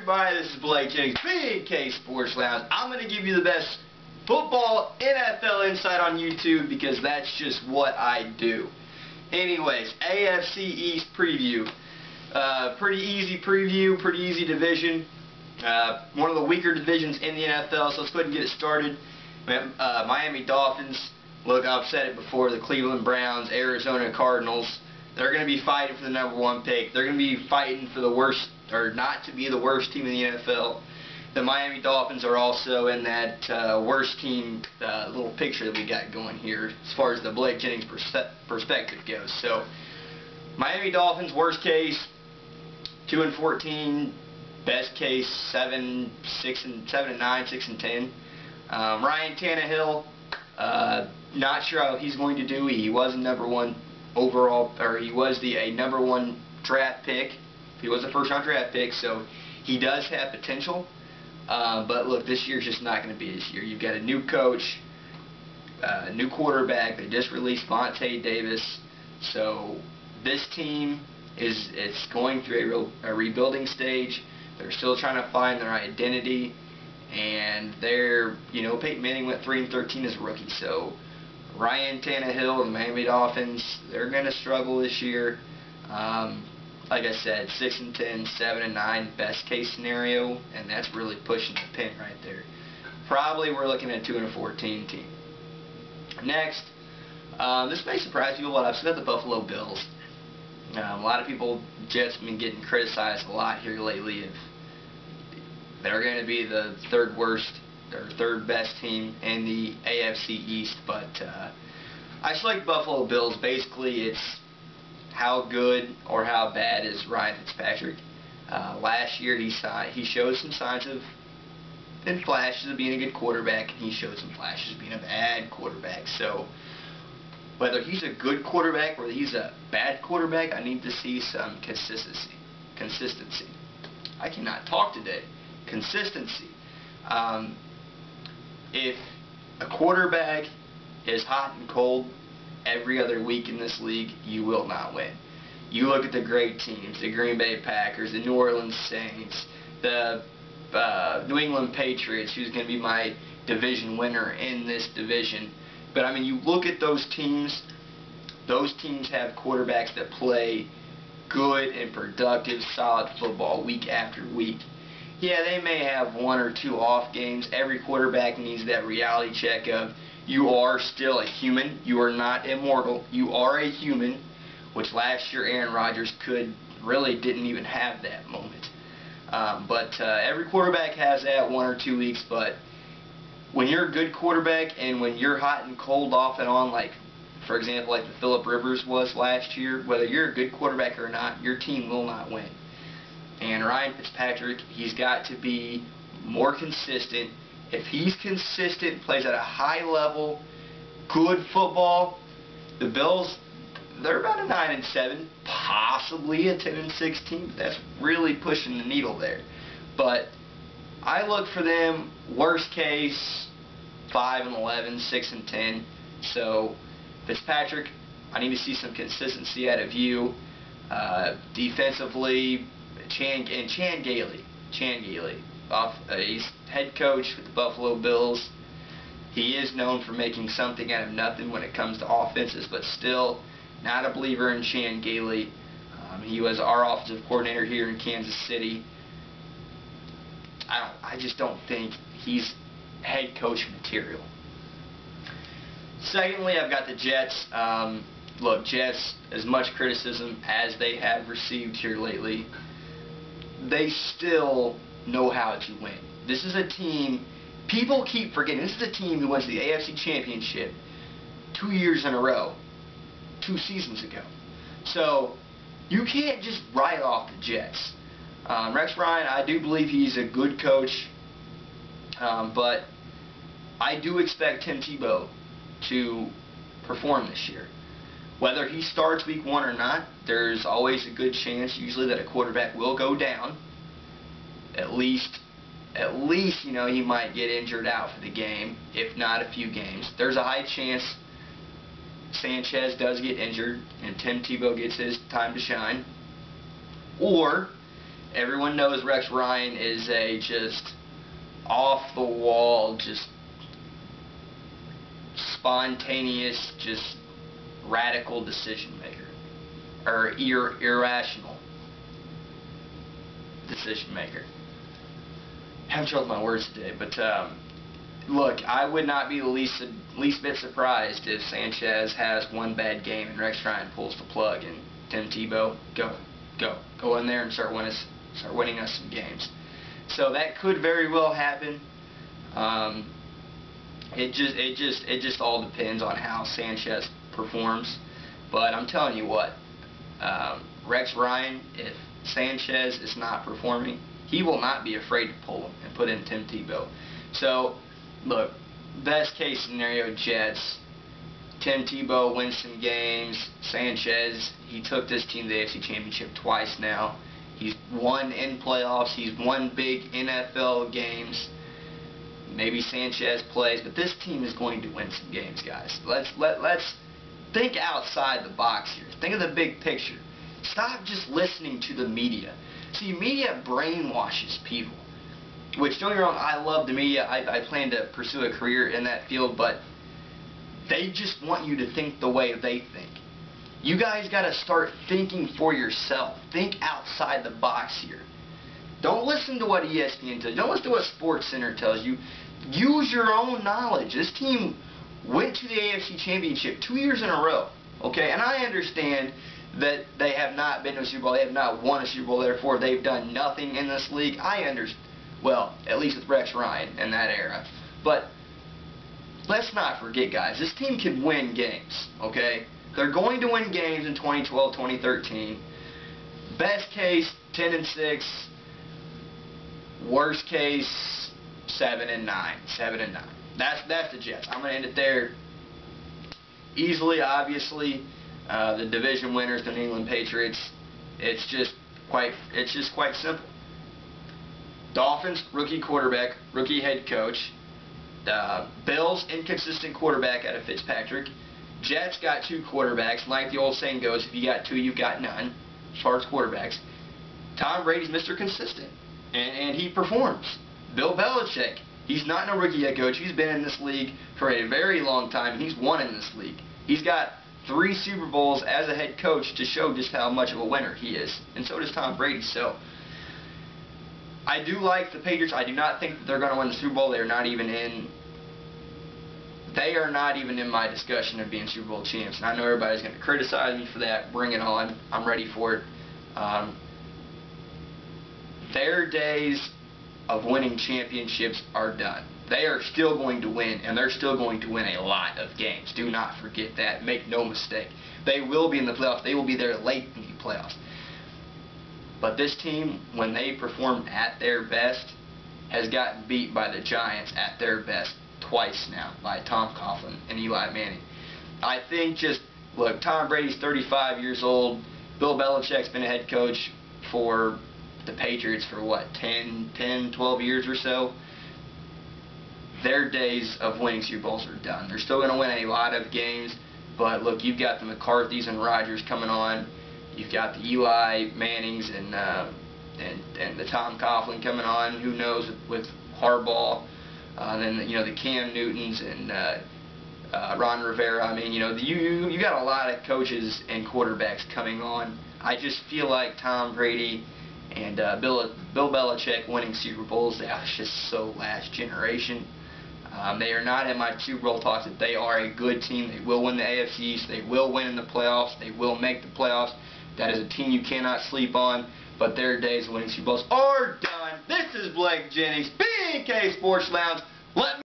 everybody, this is Blake Jennings, BK Sports Lounge. I'm going to give you the best football NFL insight on YouTube because that's just what I do. Anyways, AFC East preview. Pretty easy preview, pretty easy division. One of the weaker divisions in the NFL, so let's go ahead and get it started. Miami Dolphins. Look, I've said it before, the Cleveland Browns, Arizona Cardinals. They're going to be fighting for the #1 pick. They're going to be fighting for the worst, or not to be the worst team in the NFL. The Miami Dolphins are also in that worst team little picture that we got going here as far as the Blake Jennings perspective goes. So, Miami Dolphins, worst case, 2-14. Best case, 7-9, 6-10. Ryan Tannehill, not sure how he's going to do. He was #1 overall, or he was a #1 draft pick. He was a first-round draft pick, so he does have potential. But look, this year's just not going to be his year. You've got a new coach, a new quarterback. They just released Vontae Davis, so this team is going through a rebuilding stage. They're still trying to find their identity, and Peyton Manning went 3-13 as a rookie. So Ryan Tannehill and the Miami Dolphins, they're going to struggle this year. Like I said, 6-10, 7-9, best case scenario, and that's really pushing the pin right there. Probably we're looking at a 2-14 team. Next, this may surprise you a lot. I've said the Buffalo Bills. A lot of people, Jets, have been getting criticized a lot here lately. If they're going to be the third worst or third best team in the AFC East, but I select Buffalo Bills. Basically, it's how good or how bad is Ryan Fitzpatrick. Last year, he showed some signs and flashes of being a good quarterback, and he showed some flashes of being a bad quarterback. So whether he's a good quarterback or he's a bad quarterback, I need to see some consistency. I cannot talk today. Consistency. If a quarterback is hot and cold every other week in this league, you will not win. You look at the great teams, the Green Bay Packers, the New Orleans Saints, the New England Patriots, who's going to be my division winner in this division. But, I mean, you look at those teams have quarterbacks that play good and productive, solid football week after week. Yeah, they may have 1 or 2 off games. Every quarterback needs that reality check of you are still a human. You are not immortal. You are a human, which last year Aaron Rodgers didn't even have that moment. But every quarterback has that 1 or 2 weeks, but when you're a good quarterback and when you're hot and cold off and on, like, for example, like the Phillip Rivers was last year, whether you're a good quarterback or not, your team will not win. And Ryan Fitzpatrick, he's got to be more consistent. If he's consistent, plays at a high level, good football, the Bills, they're about a 9-7, possibly a 10-6 team. That's really pushing the needle there. But I look for them, worst case, 5-11, 6-10. So Fitzpatrick, I need to see some consistency out of you. Defensively, Chan Gailey, he's head coach with the Buffalo Bills. He is known for making something out of nothing when it comes to offenses, but still not a believer in Chan Gailey. He was our offensive coordinator here in Kansas City. I just don't think he's head coach material. Secondly, I've got the Jets. Look, Jets, as much criticism as they have received here lately, they still know how to win. This is a team, people keep forgetting, this is a team who went to the AFC Championship 2 years in a row, 2 seasons ago. So you can't just write off the Jets. Rex Ryan, I do believe he's a good coach, but I do expect Tim Tebow to perform this year. Whether he starts week 1 or not, there's always a good chance usually that a quarterback will go down. At least he might get injured out for the game, if not a few games. There's a high chance Sanchez does get injured and Tim Tebow gets his time to shine. Or Everyone knows Rex Ryan is a just off-the-wall, just spontaneous, just radical decision maker, or irrational decision maker. I haven't trouble with my words today, but look, I would not be the least bit surprised if Sanchez has one bad game and Rex Ryan pulls the plug and Tim Tebow, go in there and start winning us some games. So that could very well happen. It just all depends on how Sanchez performs. But I'm telling you what, Rex Ryan, if Sanchez is not performing, he will not be afraid to pull him and put in Tim Tebow. So, look, best case scenario, Jets. Tim Tebow wins some games. Sanchez, he took this team to the AFC Championship twice now. He's won in playoffs. He's won big NFL games. Maybe Sanchez plays, but this team is going to win some games, guys. Let's think outside the box here. Think of the big picture. Stop just listening to the media. See, media brainwashes people. Which, don't get me wrong, I love the media. I plan to pursue a career in that field, but they just want you to think the way they think. You guys got to start thinking for yourself. Think outside the box here. Don't listen to what ESPN tells you. Don't listen to what SportsCenter tells you. Use your own knowledge. This team went to the AFC Championship 2 years in a row. Okay, and I understand that they have not been to a Super Bowl. They have not won a Super Bowl. Therefore, they've done nothing in this league. I understand. Well, at least with Rex Ryan in that era. But let's not forget, guys, this team can win games. Okay, they're going to win games in 2012, 2013. Best case, 10-6. Worst case, 7-9. 7-9. That's the Jets. I'm going to end it there. Easily, obviously, the division winners, the England Patriots. It's just quite simple. Dolphins, rookie quarterback, rookie head coach. Bills, inconsistent quarterback out of Fitzpatrick. Jets got two quarterbacks. Like the old saying goes, if you got two, you've got none, as far as quarterbacks. Tom Brady's Mr. Consistent, and he performs. Bill Belichick, he's not no rookie head coach. He's been in this league for a very long time, and he's won in this league. He's got 3 Super Bowls as a head coach to show just how much of a winner he is, and so does Tom Brady. So I do like the Patriots. I do not think that they're going to win the Super Bowl. They are not even in my discussion of being Super Bowl champs. And I know everybody's going to criticize me for that. Bring it on. I'm ready for it. Their days of winning championships are done. They are still going to win, and they're still going to win a lot of games. Do not forget that. Make no mistake. They will be in the playoffs. They will be there late in the playoffs. But this team, when they perform at their best, has gotten beat by the Giants at their best twice now by Tom Coughlin and Eli Manning. I think look, Tom Brady's 35 years old. Bill Belichick's been a head coach for the Patriots for what, 10, 12 years or so. Their days of winning Super Bowls are done. They're still going to win a lot of games, but look, you've got the McCarthys and Rodgers coming on. You've got the Eli Mannings and the Tom Coughlin coming on. Who knows with Harbaugh? Then the Cam Newtons and Ron Rivera. I mean, you got a lot of coaches and quarterbacks coming on. I just feel like Tom Brady and Bill Belichick winning Super Bowls, that's just so last generation. They are not in my Super Bowl talks that they are a good team. They will win the AFC East. They will win in the playoffs. They will make the playoffs. That is a team you cannot sleep on. But their days of winning Super Bowls are done. This is Blake Jennings, BK Sports Lounge. Let